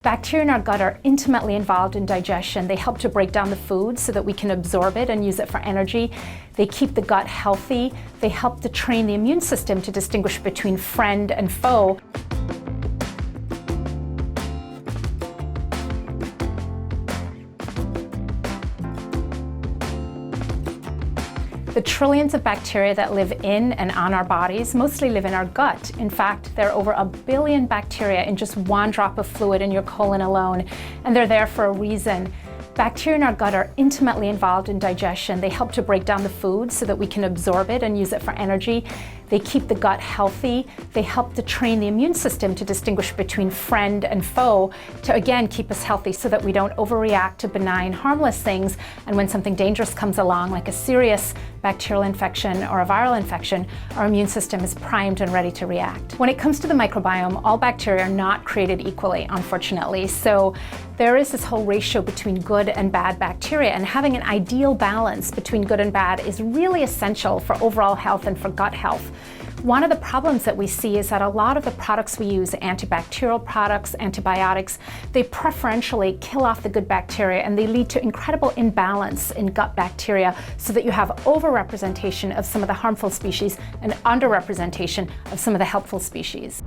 Bacteria in our gut are intimately involved in digestion. They help to break down the food so that we can absorb it and use it for energy. They keep the gut healthy. They help to train the immune system to distinguish between friend and foe. The trillions of bacteria that live in and on our bodies mostly live in our gut. In fact, there are over 1 billion bacteria in just one drop of fluid in your colon alone, and they're there for a reason. Bacteria in our gut are intimately involved in digestion. They help to break down the food so that we can absorb it and use it for energy. They keep the gut healthy. They help to train the immune system to distinguish between friend and foe to, again, keep us healthy so that we don't overreact to benign, harmless things. And when something dangerous comes along, like a serious bacterial infection or a viral infection, our immune system is primed and ready to react. When it comes to the microbiome, all bacteria are not created equally, unfortunately. So there is this whole ratio between good and bad bacteria, and having an ideal balance between good and bad is really essential for overall health and for gut health. One of the problems that we see is that a lot of the products we use, antibacterial products, antibiotics, they preferentially kill off the good bacteria, and they lead to incredible imbalance in gut bacteria so that you have overrepresentation of some of the harmful species and underrepresentation of some of the helpful species.